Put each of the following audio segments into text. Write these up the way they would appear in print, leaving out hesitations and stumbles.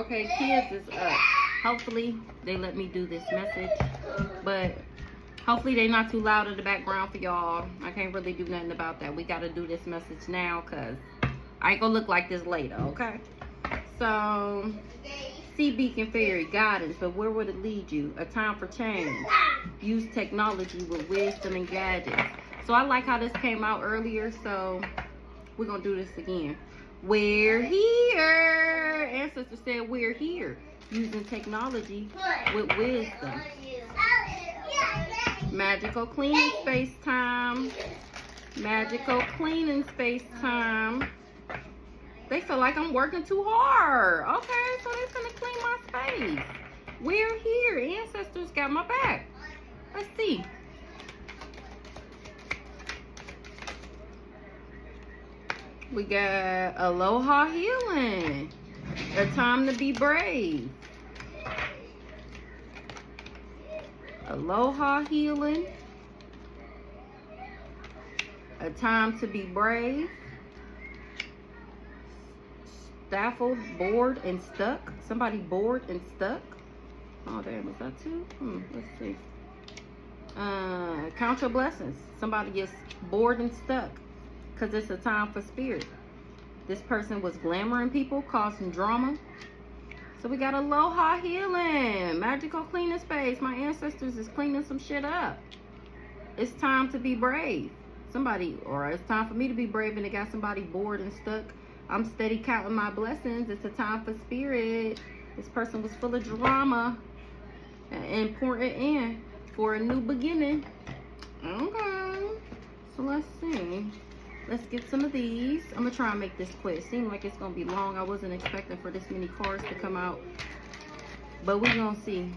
Okay, kids is up. Hopefully they let me do this message, but hopefully they're not too loud in the background for y'all. I can't really do nothing about that. We got to do this message now because I ain't gonna look like this later, okay? So, sea beacon fairy guidance, but where would it lead you? A time for change. Use technology with wisdom and gadgets. So I like how this came out earlier, so we're gonna do this again. We're here. Ancestors said we're here. Using technology with wisdom. Magical cleaning space time. Magical cleaning space time. They feel like I'm working too hard. Okay, so they're gonna clean my space. We're here. Ancestors got my back. Let's see. We got Aloha Healing. A time to be brave. Aloha Healing. A time to be brave. Staffled, bored, and stuck. Somebody bored and stuck. Oh, damn, is that two? Let's see. Count your blessings. Somebody is bored and stuck because it's a time for spirit. This person was glamoring people, causing drama. So we got Aloha Healing. Magical cleaning space. My ancestors is cleaning some shit up. It's time to be brave. Somebody, or it's time for me to be brave and it got somebody bored and stuck. I'm steady counting my blessings. It's a time for spirit. This person was full of drama. An important end for a new beginning. Okay. So let's see. Let's get some of these. I'm going to try and make this quick. It seemed like it's going to be long. I wasn't expecting for this many cards to come out. But we're going to see.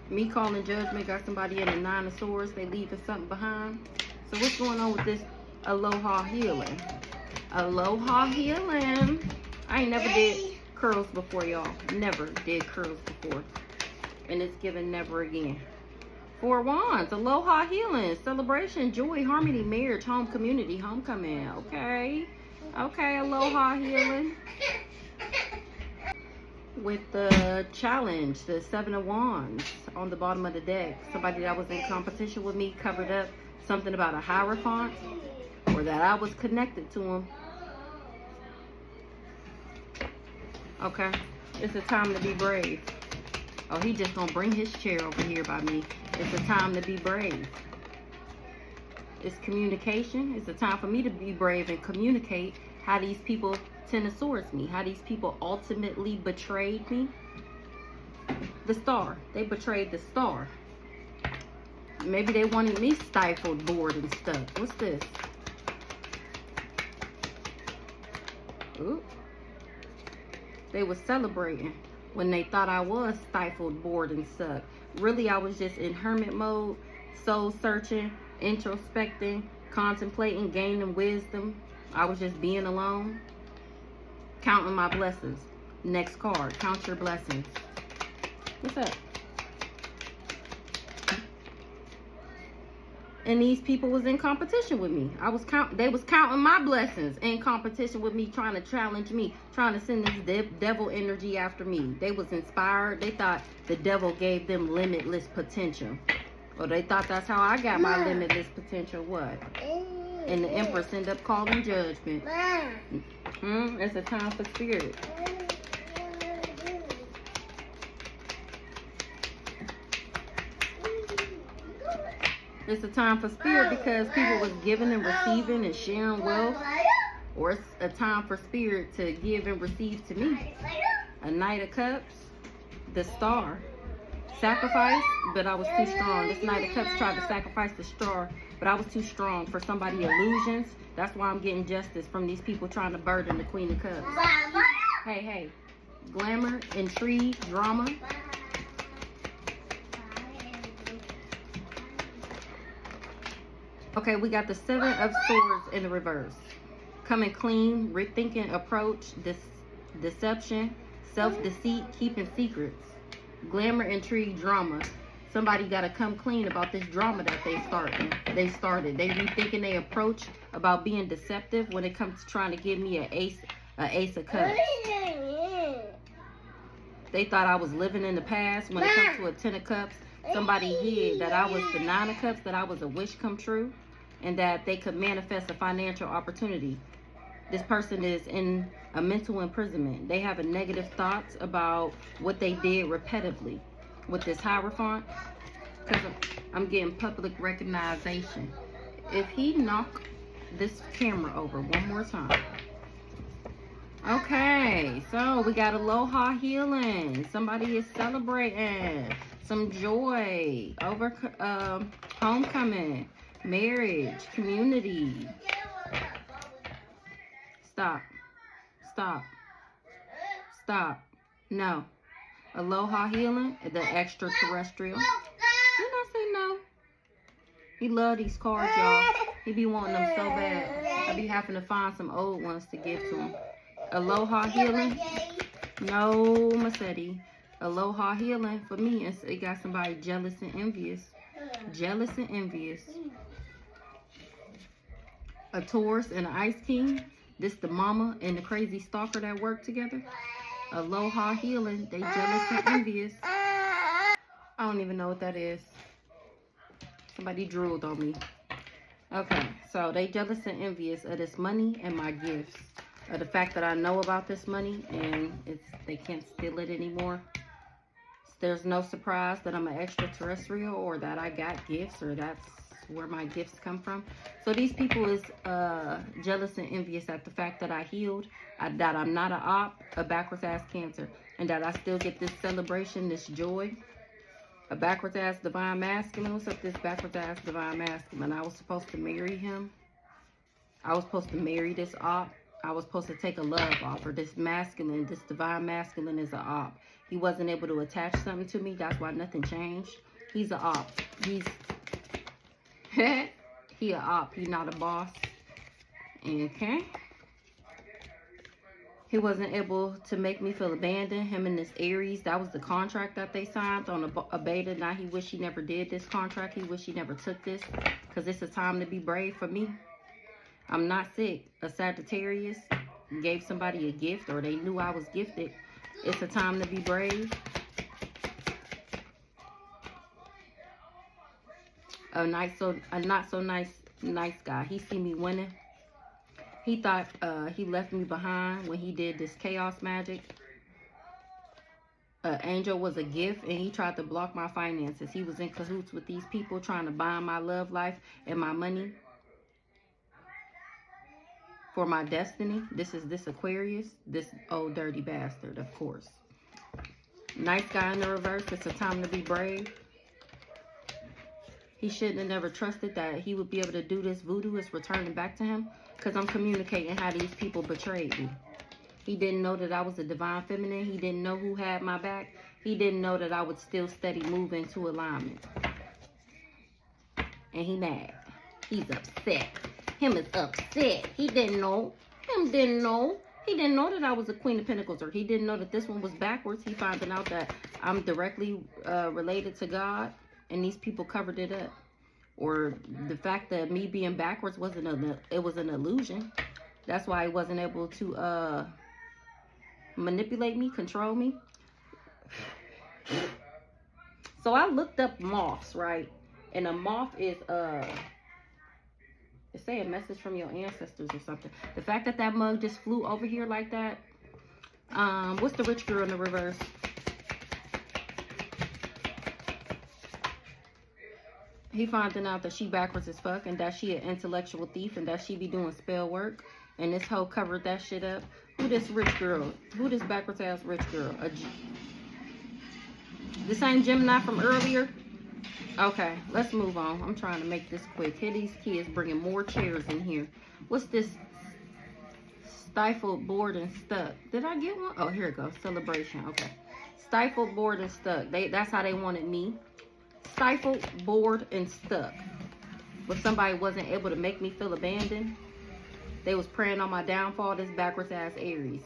Me calling judgment got somebody in the 9 of Swords. They leaving something behind. So what's going on with this Aloha Healing? Aloha Healing. I ain't never did curls before, y'all. Never did curls before. And it's given never again. 4 Wands. Aloha Healing. Celebration, joy, harmony, marriage, home, community, homecoming. Okay. Okay, Aloha Healing. With the challenge, the 7 of Wands on the bottom of the deck. Somebody that was in competition with me covered up something about a hierophant, or that I was connected to him. Okay, it's a time to be brave. Oh, he just gonna bring his chair over here by me. It's a time to be brave. It's communication. It's a time for me to be brave and communicate how these people 10 of Swords me, how these people ultimately betrayed me. The Star, they betrayed the Star. Maybe they wanted me stifled, bored, and stuck. What's this? Ooh. They were celebrating when they thought I was stifled, bored, and stuck. Really, I was just in hermit mode, soul searching, introspecting, contemplating, gaining wisdom. I was just being alone, counting my blessings. Next card, count your blessings. What's up? And these people was in competition with me. They was counting my blessings in competition with me, trying to challenge me, trying to send this devil energy after me. They was inspired. They thought the devil gave them limitless potential. Or they thought that's how I got my limitless potential. What? And the Empress ended up calling judgment. It's a time for spirit. It's a time for spirit because people was giving and receiving and sharing wealth. Or it's a time for spirit to give and receive to me. A Knight of Cups, the Star. Sacrifice, but I was too strong. This Knight of Cups tried to sacrifice the Star, but I was too strong for somebody illusions. That's why I'm getting justice from these people trying to burden the Queen of Cups. Hey, hey. Glamour, intrigue, drama. Okay, we got the 7 of Swords in the reverse. Coming clean, rethinking approach, deception, self-deceit, keeping secrets. Glamour, intrigue, drama. Somebody got to come clean about this drama that they started. They rethinking their approach about being deceptive when it comes to trying to give me an ace of cups. They thought I was living in the past. When it comes to a 10 of cups, somebody hid that I was the 9 of cups, that I was a wish come true, and that they could manifest a financial opportunity. This person is in a mental imprisonment. They have a negative thoughts about what they did repetitively with this Hierophant, because I'm getting public recognition. If he knock this camera over one more time. Okay, so we got aloha healing. Somebody is celebrating some joy over homecoming, marriage, community. Stop. Stop. Stop. No. Aloha healing, the extraterrestrial. Didn't I say no? He love these cards, y'all. He be wanting them so bad. I be having to find some old ones to give to him. Aloha healing. No, Masetti. Aloha healing for me. It got somebody jealous and envious. Jealous and envious. A Taurus and an Ice King. This the mama and the crazy stalker that work together. Aloha healing. They jealous and envious. I don't even know what that is. Somebody drooled on me. Okay, so they jealous and envious of this money and my gifts. The fact that I know about this money and they can't steal it anymore. There's no surprise that I'm an extraterrestrial or that I got gifts or that's where my gifts come from. So these people is jealous and envious at the fact that I healed, that I'm not an op, a backwards ass Cancer, and that I still get this celebration, this joy. A backwards ass divine masculine. What's up, this backwards ass divine masculine? I was supposed to marry him. I was supposed to marry this op. I was supposed to take a love offer. This masculine, this divine masculine is an op. He wasn't able to attach something to me. That's why nothing changed. He's an op. He a op. He not a boss. Okay. He wasn't able to make me feel abandoned. Him and this Aries, that was the contract that they signed on a beta. Now he wish he never did this contract. He wish he never took this, because it's a time to be brave for me. I'm not sick. A Sagittarius gave somebody a gift, or they knew I was gifted. It's a time to be brave. A not so nice guy. He see me winning. He thought he left me behind when he did this chaos magic. Angel was a gift, and he tried to block my finances. He was in cahoots with these people trying to bind my love life and my money for my destiny. This is this Aquarius, this old dirty bastard, of course. Nice guy in the reverse. It's a time to be brave. He shouldn't have never trusted that he would be able to do this voodoo. It's returning back to him, because I'm communicating how these people betrayed me. He didn't know that I was a divine feminine. He didn't know who had my back. He didn't know that I would still steady move into alignment. And he mad. He's upset. Him is upset. He didn't know. Him didn't know. He didn't know that I was a Queen of Pentacles, or he didn't know that this one was backwards. He finding out that I'm directly related to God, and these people covered it up. Or the fact that me being backwards wasn't it was an illusion. That's why he wasn't able to manipulate me, control me. So I looked up moths, right? And a moth is it's saying a message from your ancestors or something. The fact that that mug just flew over here like that. What's the rich girl in the reverse? He finding out that she backwards as fuck, and that she an intellectual thief, and that she be doing spell work, and this hoe covered that shit up. Who this rich girl? Who this backwards ass rich girl? The same Gemini from earlier? Okay, let's move on. I'm trying to make this quick. Here these kids bringing more chairs in here. What's this? Stifled, bored, and stuck. Did I get one? Oh, here it goes. Celebration. Okay. Stifled, bored, and stuck. That's how they wanted me. Stifled, bored, and stuck. But somebody wasn't able to make me feel abandoned. They was praying on my downfall. This backwards ass Aries.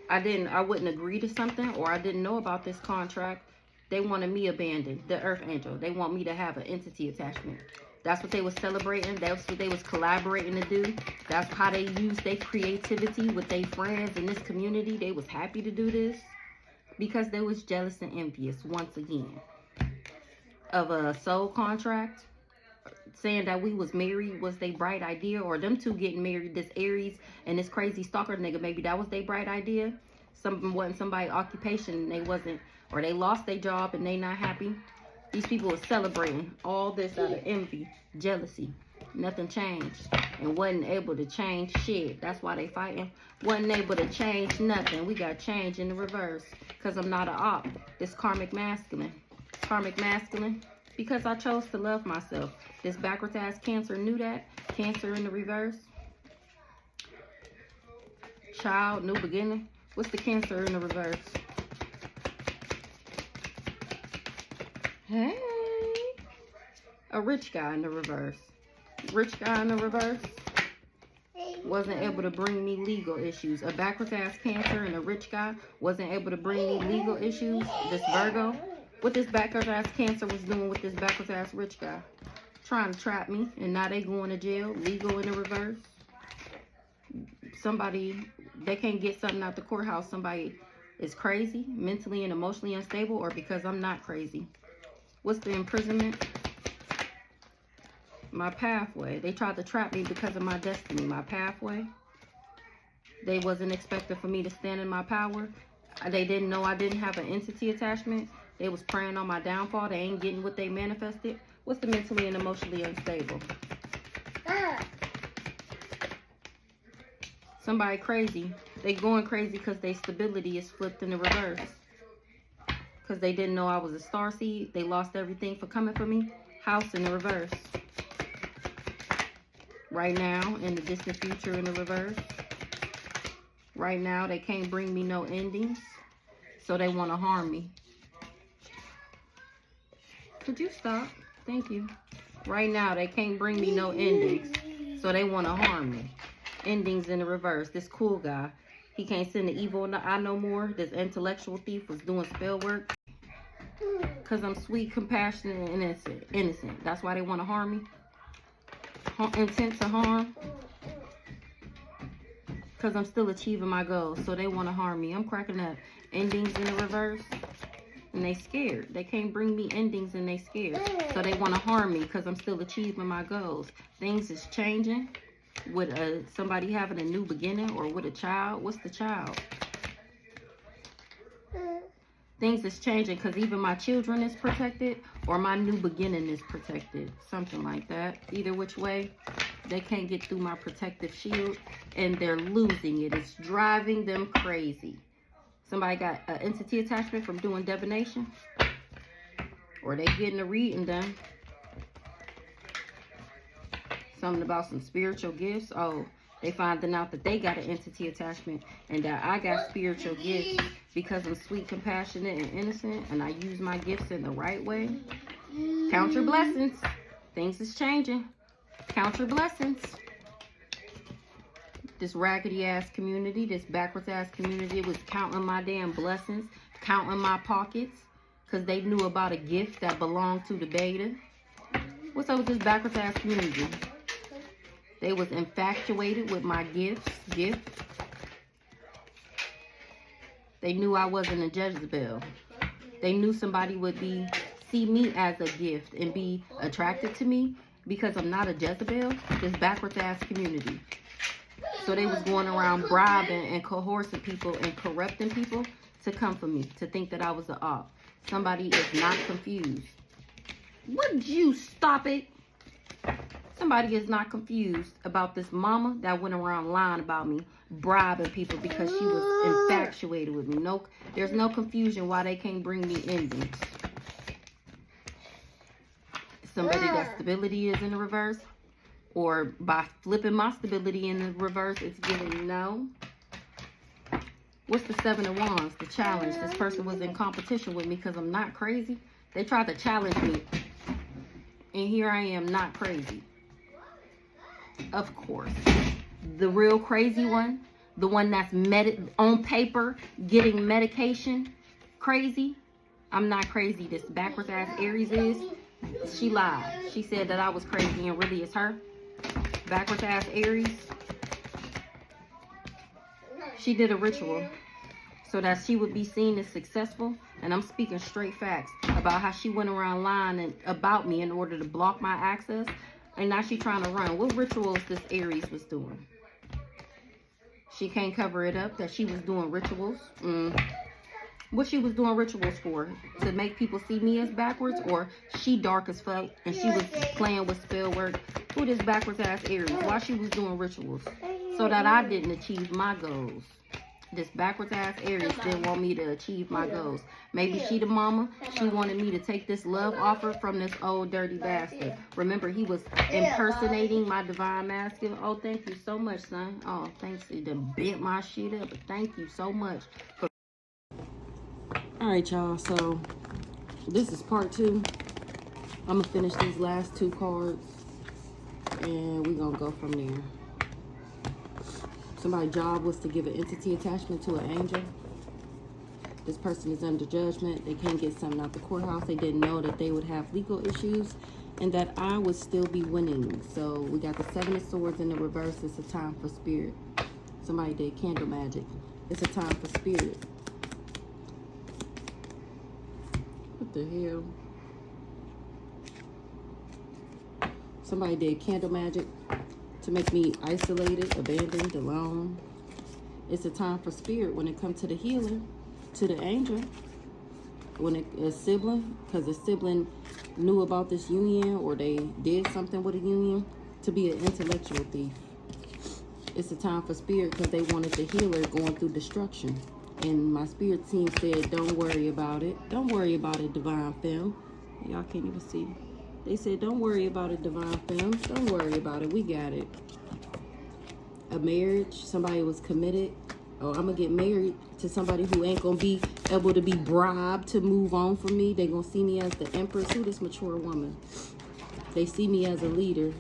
I wouldn't agree to something, or I didn't know about this contract. They wanted me abandoned, the earth angel. They want me to have an entity attachment. That's what they was celebrating. That's what they was collaborating to do. That's how they used their creativity with their friends in this community. They was happy to do this because they was jealous and envious once again of a soul contract. Saying that we was married was their bright idea, or them two getting married, this Aries and this crazy stalker nigga, maybe that was their bright idea. Something wasn't somebody's occupation and they wasn't, or they lost their job and they not happy. These people were celebrating all this out of envy, jealousy. Nothing changed and wasn't able to change shit. That's why they fighting. Wasn't able to change nothing. We got change in the reverse because I'm not an op. This karmic masculine. Karmic masculine because I chose to love myself. This backwards ass Cancer knew that. Cancer in the reverse. Child, new beginning. What's the Cancer in the reverse? Hey, a rich guy in the reverse. Rich guy in the reverse wasn't able to bring me legal issues. A backwards ass Cancer and a rich guy wasn't able to bring me legal issues. This Virgo, what this backwards ass Cancer was doing with this backwards ass rich guy, trying to trap me, and now they going to jail. Legal in the reverse. Somebody, they can't get something out the courthouse. Somebody is crazy, mentally and emotionally unstable, or because I'm not crazy. What's the imprisonment? My pathway. They tried to trap me because of my destiny. My pathway. They wasn't expecting for me to stand in my power. They didn't know I didn't have an entity attachment. They was praying on my downfall. They ain't getting what they manifested. What's the mentally and emotionally unstable? Somebody crazy. They going crazy because their stability is flipped in the reverse. Because they didn't know I was a starseed. They lost everything for coming for me. House in the reverse. Right now, in the distant future in the reverse. Right now, they can't bring me no endings. So they want to harm me. Could you stop? Thank you. Right now, they can't bring me no endings. So they want to harm me. Endings in the reverse. This cool guy. He can't send the evil eye no more. This intellectual thief was doing spell work. Because I'm sweet, compassionate, and innocent. That's why they want to harm me. Intent to harm. Because I'm still achieving my goals. So they want to harm me. I'm cracking up. Endings in the reverse. And they scared. They can't bring me endings and they scared. So they want to harm me because I'm still achieving my goals. Things is changing. With somebody having a new beginning or with a child. What's the child? Things is changing because even my children is protected or my new beginning is protected. Something like that. Either which way, they can't get through my protective shield and they're losing it. It's driving them crazy. Somebody got an entity attachment from doing divination, or they getting a reading done. Something about some spiritual gifts. Oh, they finding out that they got an entity attachment and that I got spiritual gifts because I'm sweet, compassionate, and innocent, and I use my gifts in the right way. Count your blessings. Things is changing. Count your blessings. This raggedy ass community, this backwards ass community was counting my damn blessings, counting my pockets, because they knew about a gift that belonged to the beta. What's up with this backwards ass community? They was infatuated with my gift. They knew I wasn't a Jezebel. They knew somebody would see me as a gift and be attracted to me because I'm not a Jezebel. This backwards ass community. So they was going around bribing and coercing people and corrupting people to come for me, to think that I was an op. Somebody is not confused. Would you stop it? Somebody is not confused about this mama that went around lying about me, bribing people because she was infatuated with me. No, there's no confusion why they can't bring me endings. Somebody that stability is in the reverse. Or by flipping my stability in the reverse, it's giving no. What's the Seven of Wands? The challenge. This person was in competition with me because I'm not crazy. They tried to challenge me. And here I am, not crazy. Of course. The real crazy one. The one that's on paper, getting medication. Crazy. I'm not crazy. This backwards ass Aries is. She lied. She said that I was crazy and really it's her. Backwards ass Aries. She did a ritual so that she would be seen as successful. And I'm speaking straight facts about how she went around lying about me in order to block my access. And now she trying to run. What rituals this Aries was doing? She can't cover it up that she was doing rituals. What she was doing rituals for? To make people see me as backwards? Or she dark as fuck and she was playing with spell work? Who this backwards ass Aries? Why she was doing rituals? So that I didn't achieve my goals. This backwards ass Aries didn't want me to achieve my goals. Maybe she the mama. She wanted me to take this love offer from this old dirty bastard. Remember, he was impersonating my divine masculine. Oh, thank you so much, son. Oh, thanks. He done bent my shit up. But thank you so much. Alright, y'all. So, this is part 2. I'm going to finish these last 2 cards. And we're going to go from there. Somebody's job was to give an entity attachment to an angel. This person is under judgment. They can't get something out the courthouse. They didn't know that they would have legal issues and that I would still be winning. So we got the 7 of Swords in the reverse. It's a time for spirit. Somebody did candle magic. It's a time for spirit. What the hell? Somebody did candle magic to make me isolated, abandoned, alone. It's a time for spirit when it comes to the healer, to the angel. When a sibling, because a sibling knew about this union or they did something with a union, to be an intellectual thief. It's a time for spirit because they wanted the healer going through destruction. And my spirit team said, don't worry about it. Don't worry about it, divine femme. Y'all can't even see. They said, don't worry about it, divine femme. Don't worry about it. We got it. A marriage. Somebody was committed. Oh, I'm going to get married to somebody who ain't going to be able to be bribed to move on from me. They going to see me as the empress. Who this mature woman? They see me as a leader.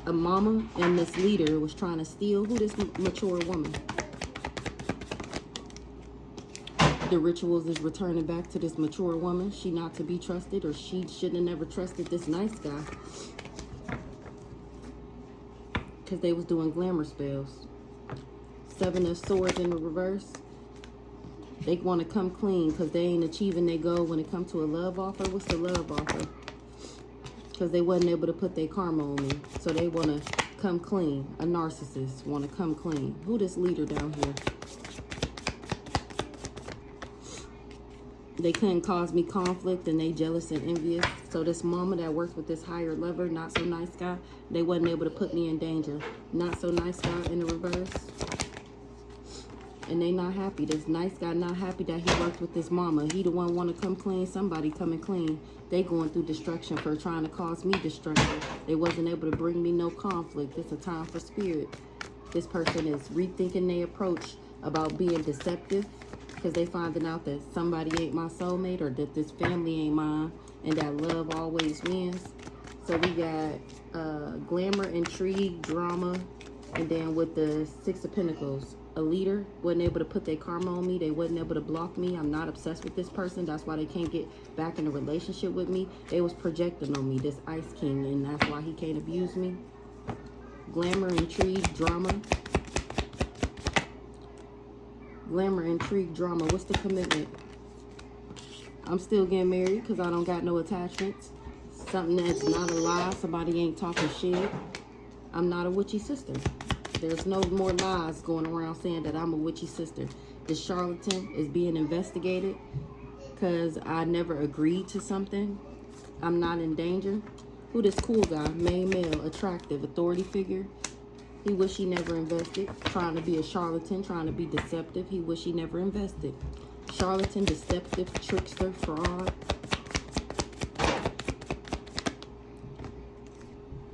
A mama and this leader was trying to steal. Who this mature woman? The rituals is returning back to this mature woman. She not to be trusted, or she shouldn't have never trusted this nice guy. Because they was doing glamour spells. 7 of Swords in the reverse. They want to come clean because they ain't achieving their goal when it comes to a love offer. What's the love offer? Because they wasn't able to put their karma on me. So they want to come clean. A narcissist want to come clean. Who this leader down here? They couldn't cause me conflict and they jealous and envious. So this mama that works with this higher lover, not so nice guy, they wasn't able to put me in danger. Not so nice guy in the reverse. And they not happy. This nice guy not happy that he worked with this mama. He the one want to come clean. Somebody coming clean. They going through destruction for trying to cause me destruction. They wasn't able to bring me no conflict. It's a time for spirit. This person is rethinking their approach about being deceptive. Because they finding out that somebody ain't my soulmate, or that this family ain't mine, and that love always wins. So we got glamour, intrigue, drama, and then with the 6 of Pentacles, a leader wasn't able to put their karma on me. They wasn't able to block me. I'm not obsessed with this person. That's why they can't get back in a relationship with me. They was projecting on me, this Ice King, and that's why he can't abuse me. Glamour, intrigue, drama. Glamour, intrigue, drama. What's the commitment? I'm still getting married because I don't got no attachments. Something that's not a lie. Somebody ain't talking shit. I'm not a witchy sister. There's no more lies going around saying that I'm a witchy sister. This charlatan is being investigated because I never agreed to something. I'm not in danger. Who this cool guy? Main male, attractive, authority figure. He wish he never invested. Trying to be a charlatan, trying to be deceptive. He wish he never invested. Charlatan, deceptive, trickster, fraud.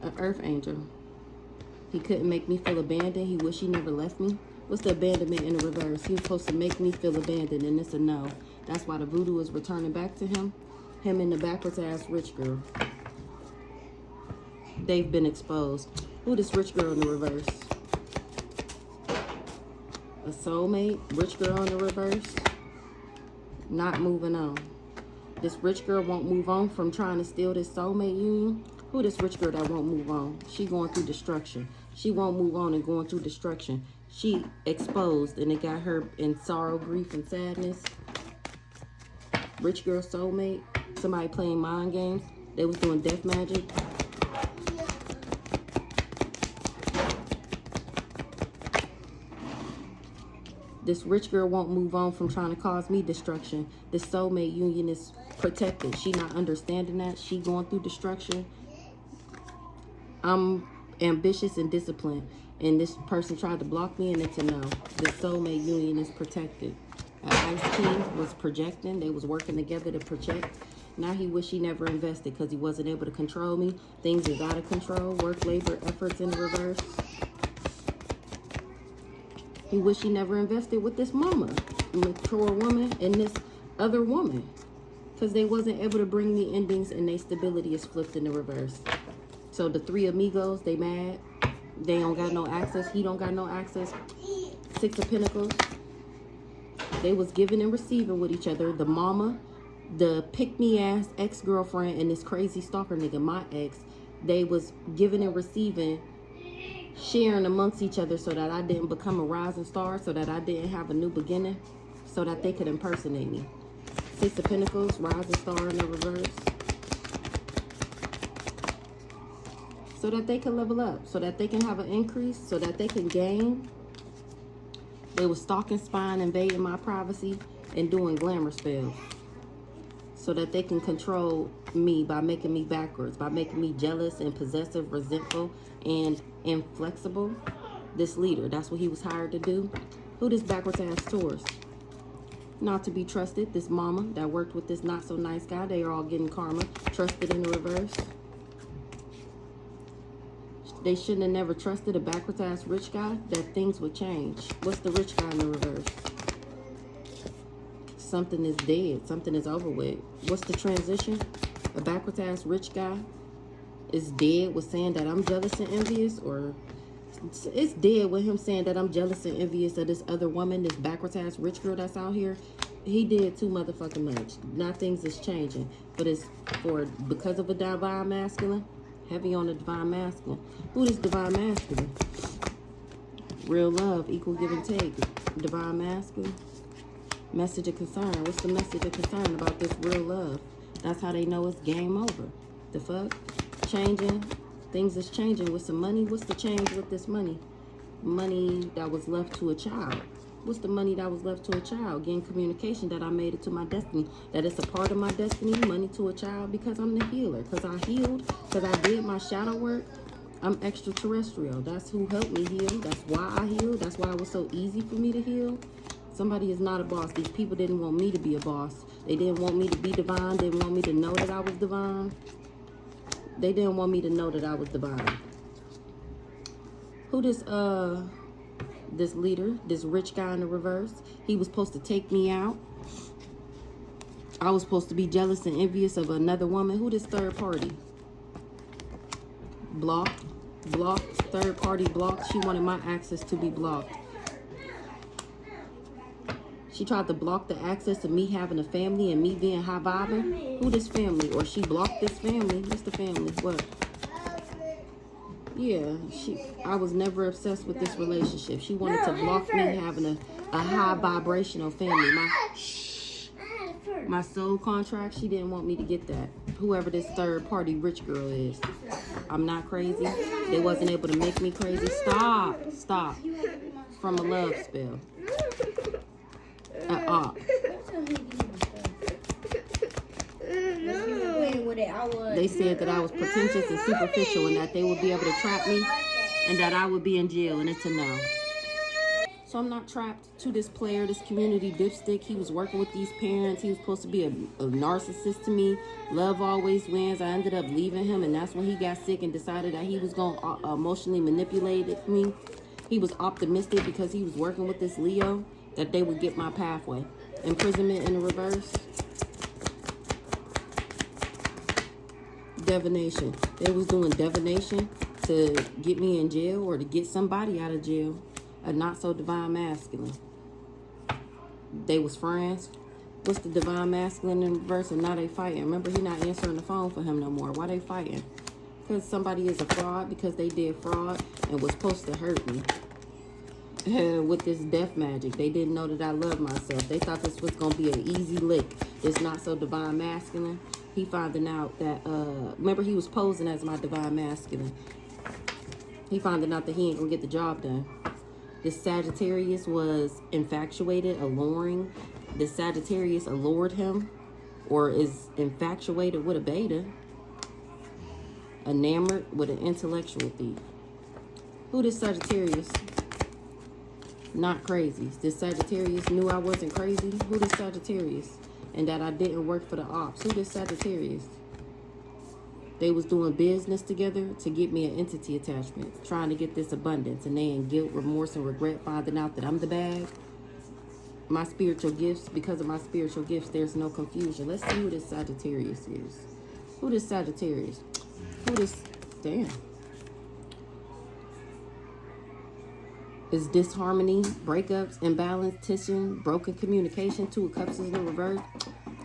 An earth angel. He couldn't make me feel abandoned. He wish he never left me. What's the abandonment in the reverse? He was supposed to make me feel abandoned, and it's a no. That's why the voodoo is returning back to him. Him and the backwards ass rich girl. They've been exposed. Who this rich girl in the reverse? A soulmate, rich girl in the reverse. Not moving on. This rich girl won't move on from trying to steal this soulmate union. Who this rich girl that won't move on? She going through destruction. She won't move on and going through destruction. She exposed and it got her in sorrow, grief, and sadness. Rich girl soulmate. Somebody playing mind games. They was doing death magic. This rich girl won't move on from trying to cause me destruction. This soulmate union is protected. She not understanding that. She going through destruction. I'm ambitious and disciplined. And this person tried to block me, and it's a no. This soulmate union is protected. Ice King was projecting. They was working together to project. Now he wish he never invested because he wasn't able to control me. Things is out of control. Work, labor, efforts in reverse. He wish he never invested with this mama, mature woman, and this other woman. Because they wasn't able to bring me endings and their stability is flipped in the reverse. So the three amigos, they mad. They don't got no access. He don't got no access. Six of Pentacles. They was giving and receiving with each other. The mama, the pick-me-ass ex-girlfriend, and this crazy stalker nigga, my ex, they was giving and receiving, sharing amongst each other so that I didn't become a rising star, so that I didn't have a new beginning, so that they could impersonate me. Six of Pentacles, rising star in the reverse. So that they can level up, so that they can have an increase, so that they can gain. They was stalking, spying, invading my privacy, and doing glamour spells. So that they can control me by making me backwards, by making me jealous and possessive, resentful, and inflexible. This leader, that's what he was hired to do. Who this backwards ass Taurus? Not to be trusted. This mama that worked with this not so nice guy, they are all getting karma. Trusted in the reverse. They shouldn't have never trusted a backwards ass rich guy, that things would change. What's the rich guy in the reverse? Something is dead. Something is over with. What's the transition? A backwards ass rich guy is dead with saying that I'm jealous and envious, or it's dead with him saying that I'm jealous and envious of this other woman, this backwards ass rich girl that's out here. He did too motherfucking much. Now things is changing, but it's because of a divine masculine. Heavy on the divine masculine. Who is divine masculine? Real love, equal give and take. Divine masculine. Message of concern. What's the message of concern about this real love? That's how they know it's game over. The fuck? Changing. Things is changing with some money. What's the change with this money? Money that was left to a child. What's the money that was left to a child? Getting communication that I made it to my destiny. That it's a part of my destiny. Money to a child because I'm the healer. Because I healed. Because I did my shadow work. I'm extraterrestrial. That's who helped me heal. That's why I healed. That's why it was so easy for me to heal. Somebody is not a boss. These people didn't want me to be a boss. They didn't want me to be divine. They didn't want me to know that I was divine. They didn't want me to know that I was divine. Who this leader, this rich guy in the reverse? He was supposed to take me out. I was supposed to be jealous and envious of another woman. Who this third party? Blocked. Blocked. Third party blocked. She wanted my access to be blocked. She tried to block the access to me having a family and me being high vibing. Who this family? Or she blocked this family. What's the family? What? Yeah, I was never obsessed with this relationship. She wanted to block me having a high vibrational family. My soul contract, she didn't want me to get that. Whoever this third party rich girl is. I'm not crazy. They wasn't able to make me crazy. Stop. Stop. From a love spell. They said that I was pretentious and superficial and that they would be able to trap me and that I would be in jail, and it's a no. So I'm not trapped to this player, this community dipstick. He was working with these parents. He was supposed to be a narcissist to me. Love always wins. I ended up leaving him, and that's when he got sick and decided that he was going to emotionally manipulate me. He was optimistic because he was working with this Leo that they would get my pathway. Imprisonment in the reverse. Divination. They was doing divination to get me in jail or to get somebody out of jail. A not so divine masculine. They was friends. What's the divine masculine in reverse? And now they fighting. Remember, he not answering the phone for him no more. Why they fighting? Because somebody is a fraud, because they did fraud and was supposed to hurt me. With this death magic. They didn't know that I loved myself. They thought this was going to be an easy lick. It's not so divine masculine. He finding out that, remember he was posing as my divine masculine. He finding out that he ain't going to get the job done. This Sagittarius was infatuated, alluring. This Sagittarius allured him or is infatuated with a beta. Enamored with an intellectual thief. Who this Sagittarius? Not crazy. This Sagittarius knew I wasn't crazy. Who this Sagittarius? And that I didn't work for the ops. Who this Sagittarius? They was doing business together to get me an entity attachment. Trying to get this abundance. And they in guilt, remorse, and regret, finding out that I'm the bag. My spiritual gifts. Because of my spiritual gifts, there's no confusion. Let's see who this Sagittarius is. Who this Sagittarius? Who this? Damn. Is disharmony, breakups, imbalance, tension, broken communication, 2 of Cups is in reverse.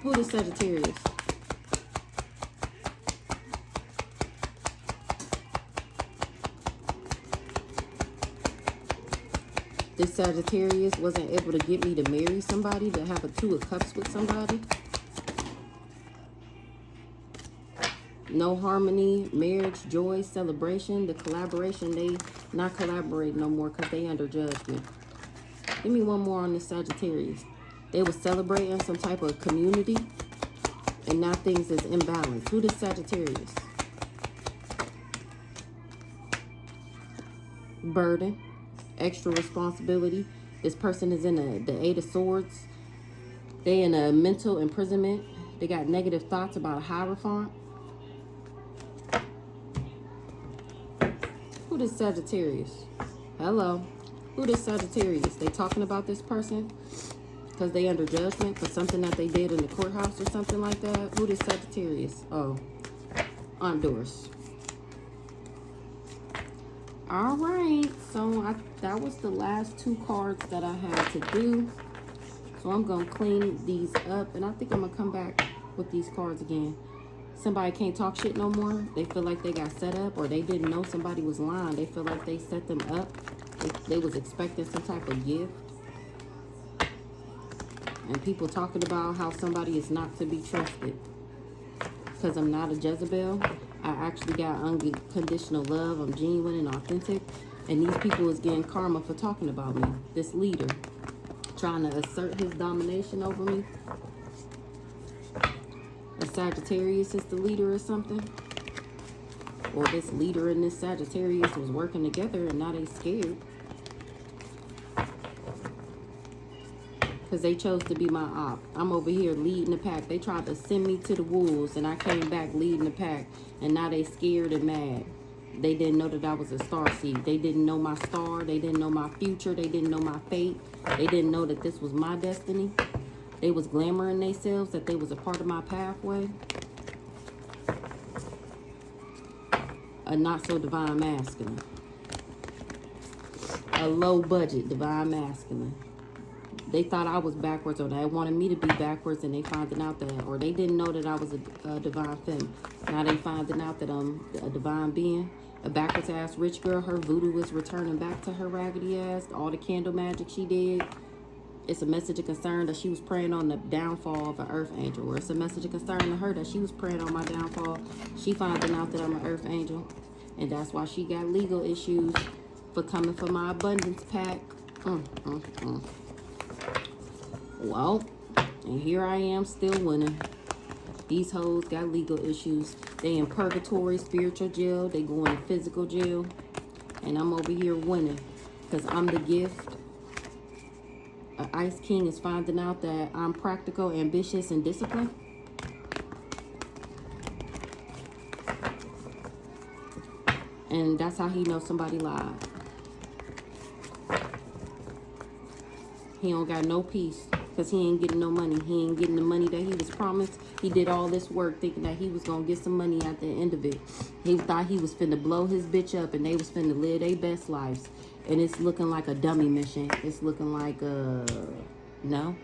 Who is Sagittarius? This Sagittarius wasn't able to get me to marry somebody, to have a 2 of Cups with somebody. No harmony, marriage, joy, celebration, the collaboration. They not collaborate no more because they under judgment. Give me one more on this Sagittarius. They were celebrating some type of community and now things is imbalanced. Who this Sagittarius? Burden, extra responsibility. This person is in the 8 of Swords. They in a mental imprisonment. They got negative thoughts about a Hierophant. Who this Sagittarius? Hello. Who this Sagittarius? They talking about this person because they under judgment for something that they did in the courthouse or something like that. Who this Sagittarius? Oh, Aunt Doris. All right. So that was the last 2 cards that I had to do. So I'm going to clean these up. And I think I'm going to come back with these cards again. Somebody can't talk shit no more. They feel like they got set up, or they didn't know somebody was lying. They feel like they set them up. They was expecting some type of gift. And people talking about how somebody is not to be trusted. Because I'm not a Jezebel. I actually got unconditional love. I'm genuine and authentic. And these people is getting karma for talking about me. This leader trying to assert his domination over me. A Sagittarius is the leader or something. Or this leader and this Sagittarius was working together and now they scared. Because they chose to be my op. I'm over here leading the pack. They tried to send me to the wolves and I came back leading the pack. And now they scared and mad. They didn't know that I was a star seed. They didn't know my star. They didn't know my future. They didn't know my fate. They didn't know that this was my destiny. They was glamoring themselves that they was a part of my pathway. A not so divine masculine. A low budget divine masculine. They thought I was backwards, or they wanted me to be backwards, and they finding out that, or they didn't know that I was a divine femme. Now they finding out that I'm a divine being. A backwards ass rich girl. Her voodoo is returning back to her raggedy ass. All the candle magic she did. It's a message of concern that she was praying on the downfall of an earth angel. Or it's a message of concern to her that she was praying on my downfall. She finding out that I'm an earth angel. And that's why she got legal issues for coming for my abundance pack. Well, and here I am still winning. These hoes got legal issues. They in purgatory, spiritual jail. They going to physical jail. And I'm over here winning. Because I'm the gift. Ice King is finding out that I'm practical, ambitious, and disciplined. And that's how he knows somebody lied. He don't got no peace because he ain't getting no money. He ain't getting the money that he was promised. He did all this work thinking that he was going to get some money at the end of it. He thought he was finna blow his bitch up and they was finna live their best lives. And it's looking like a dummy mission. It's looking like, no.